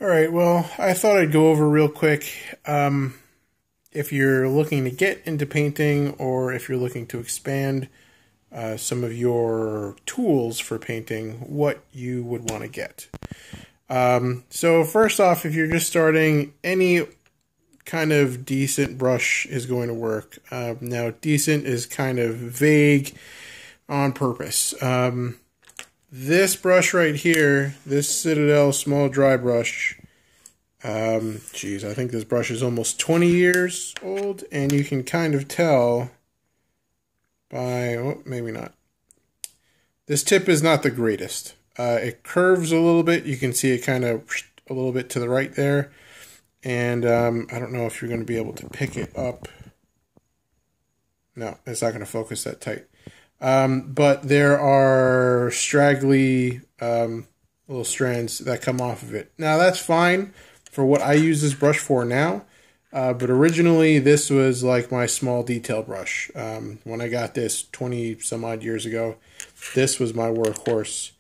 All right, well, I thought I'd go over real quick if you're looking to get into painting or if you're looking to expand some of your tools for painting, what you would want to get. So first off, if you're just starting, any kind of decent brush is going to work. Now, decent is kind of vague on purpose. This brush right here, this Citadel small dry brush, geez, I think this brush is almost 20 years old, and you can kind of tell by, oh, maybe not. This tip is not the greatest. It curves a little bit. You can see it kind of a little bit to the right there. And I don't know if you're going to be able to pick it up. No, it's not going to focus that tight. But there are straggly little strands that come off of it. Now, that's fine for what I use this brush for now. But originally, this was like my small detail brush. When I got this 20 some odd years ago, this was my workhorse.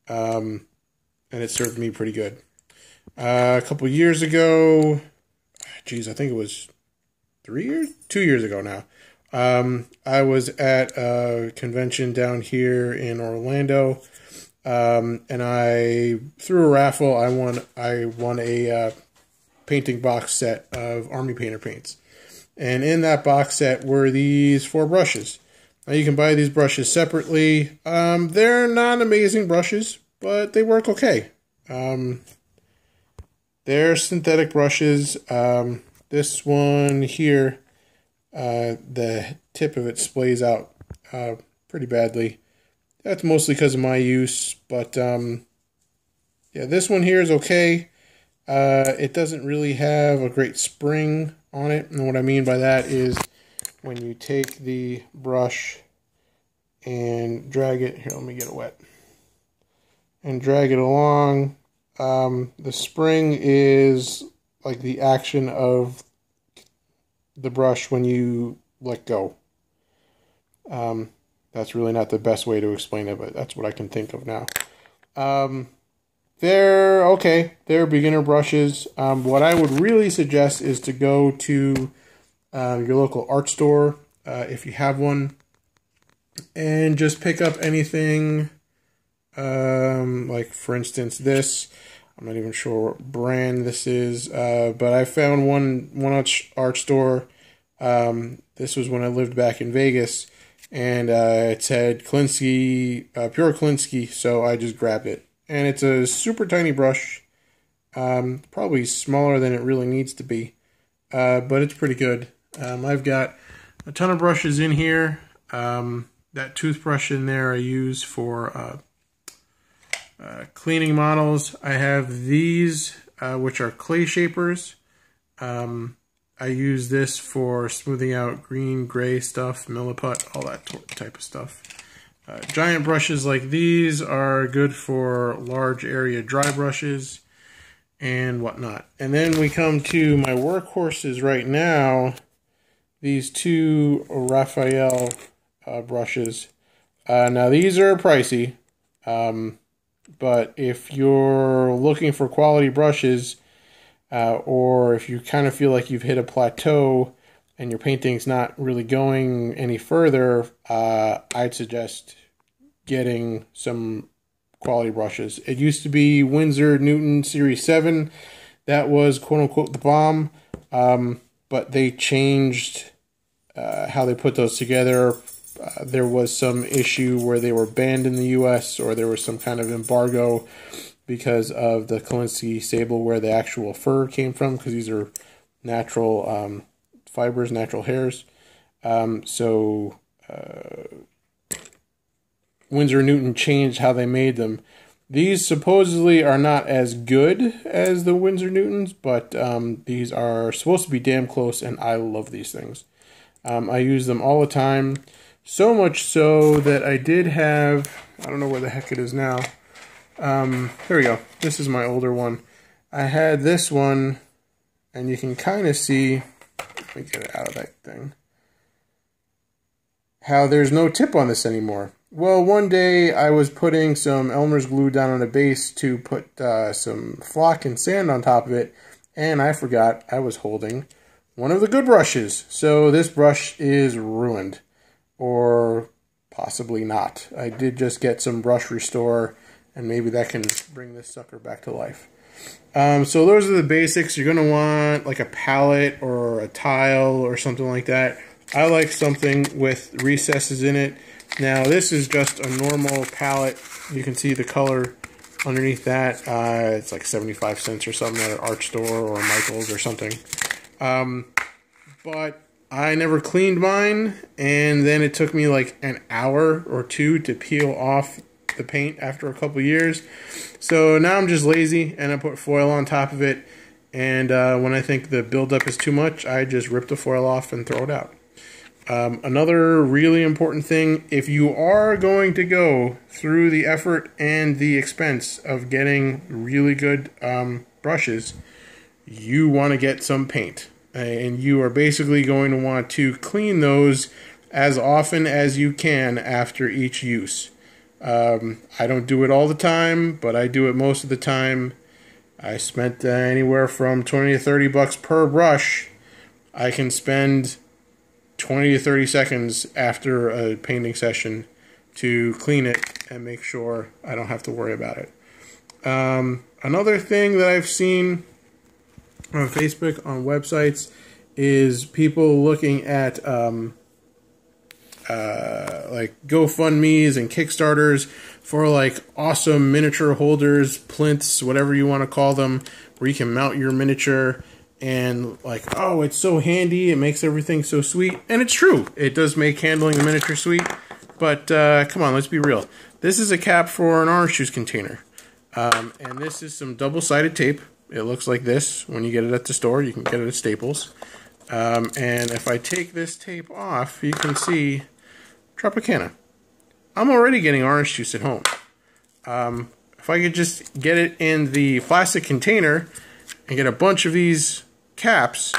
And it served me pretty good. A couple years ago, geez, I think it was 2 years ago now. I was at a convention down here in Orlando, and I threw a raffle. I won a painting box set of Army Painter paints, and in that box set were these 4 brushes. Now you can buy these brushes separately. They're not amazing brushes, but they work okay. They're synthetic brushes. This one here, the tip of it splays out pretty badly. That's mostly because of my use, but yeah, this one here is okay. It doesn't really have a great spring on it, and what I mean by that is when you take the brush and drag it, here, let me get it wet, and drag it along, the spring is like the action of the brush when you let go. That's really not the best way to explain it, but that's what I can think of now. They're okay. They're beginner brushes. What I would really suggest is to go to your local art store, if you have one, and just pick up anything, like for instance this. I'm not even sure what brand this is, but I found one art store. This was when I lived back in Vegas, and it said Klinsky, pure Klinsky, so I just grabbed it. And it's a super tiny brush, probably smaller than it really needs to be, but it's pretty good. I've got a ton of brushes in here. That toothbrush in there I use for cleaning models. I have these, which are clay shapers. I use this for smoothing out green, gray stuff, milliput, all that type of stuff. Giant brushes like these are good for large area dry brushes and whatnot. And then we come to my workhorses right now, these 2 Raphael brushes. Now these are pricey, but if you're looking for quality brushes, or if you kind of feel like you've hit a plateau and your painting's not really going any further, I'd suggest getting some quality brushes. It used to be Winsor Newton Series 7. That was quote-unquote the bomb, but they changed how they put those together. There was some issue where they were banned in the US, or there was some kind of embargo because of the Klinsky sable where the actual fur came from, because these are natural fibers, natural hairs. So Winsor Newton changed how they made them. These supposedly are not as good as the Winsor Newtons, but these are supposed to be damn close, and I love these things. I use them all the time. So much so that I did have, I don't know where the heck it is now. Here we go. This is my older one. I had this one, and you can kind of see, let me get it out of that thing, how there's no tip on this anymore. Well, one day I was putting some Elmer's glue down on a base to put some flock and sand on top of it, and I forgot I was holding one of the good brushes. So this brush is ruined, or possibly not. I did just get some brush restore, and maybe that can bring this sucker back to life. So those are the basics. You're going to want like a palette or a tile or something like that. I like something with recesses in it. Now this is just a normal palette. You can see the color underneath that. It's like 75 cents or something at an art store or Michael's or something. But I never cleaned mine, and then it took me like an hour or two to peel off the paint after a couple years. So now I'm just lazy and I put foil on top of it, and when I think the buildup is too much, I just rip the foil off and throw it out. Another really important thing, if you are going to go through the effort and the expense of getting really good brushes, you want to get some paint. And you are basically going to want to clean those as often as you can after each use. I don't do it all the time, but I do it most of the time. I spent anywhere from 20 to 30 bucks per brush. I can spend 20 to 30 seconds after a painting session to clean it and make sure I don't have to worry about it. Another thing that I've seen on Facebook, on websites, is people looking at like GoFundMes and Kickstarters for like awesome miniature holders, plinths, whatever you want to call them, where you can mount your miniature. And like, oh, it's so handy, it makes everything so sweet. And it's true, it does make handling the miniature sweet. But come on, let's be real. This is a cap for an orange juice container. And this is some double-sided tape. It looks like this when you get it at the store. You can get it at Staples. And if I take this tape off, you can see Tropicana. I'm already getting orange juice at home. If I could just get it in the plastic container and get a bunch of these caps,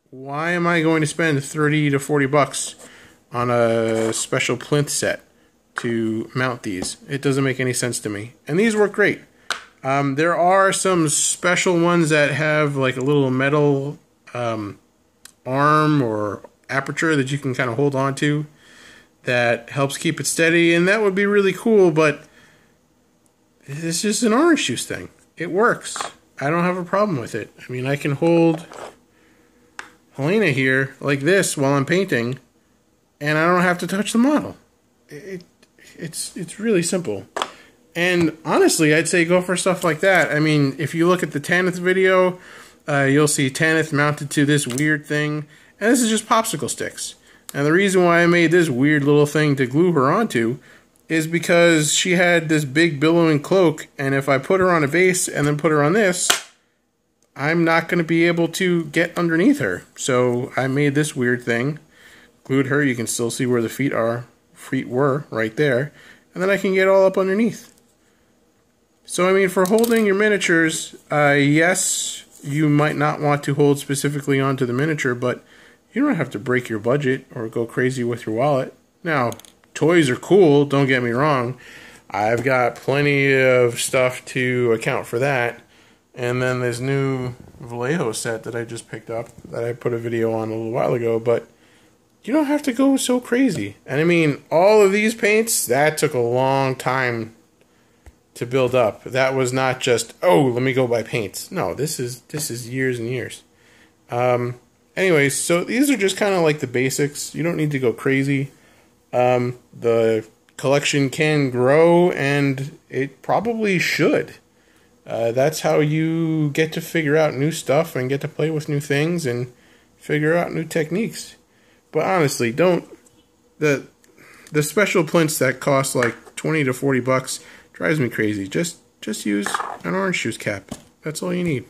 why am I going to spend 30 to 40 bucks on a special plinth set to mount these? It doesn't make any sense to me. And these work great. There are some special ones that have like a little metal arm or aperture that you can kind of hold on to that helps keep it steady, and that would be really cool, but it's just an orange juice thing. It works. I don't have a problem with it. I mean, I can hold Helena here like this while I'm painting, and I don't have to touch the model. It's really simple. And honestly, I'd say go for stuff like that. I mean, if you look at the Tanith video, you'll see Tanith mounted to this weird thing, and this is just popsicle sticks. And the reason why I made this weird little thing to glue her onto is because she had this big billowing cloak, and if I put her on a base and then put her on this, I'm not going to be able to get underneath her. So I made this weird thing, glued her. You can still see where the feet were right there, and then I can get all up underneath. So I mean, for holding your miniatures, yes, you might not want to hold specifically onto the miniature, but you don't have to break your budget or go crazy with your wallet. Now, toys are cool, don't get me wrong. I've got plenty of stuff to account for that. And then this new Vallejo set that I just picked up that I put a video on a little while ago, but you don't have to go so crazy. And I mean, all of these paints, that took a long time to build up. That was not just, oh, let me go buy paints. No, this is years and years. Anyways, so these are just kind of like the basics. You don't need to go crazy. The collection can grow, and it probably should. That's how you get to figure out new stuff and get to play with new things and figure out new techniques. But honestly, don't... The special plinths that cost like 20 to 40 bucks drives me crazy. Just use an orange juice cap. That's all you need.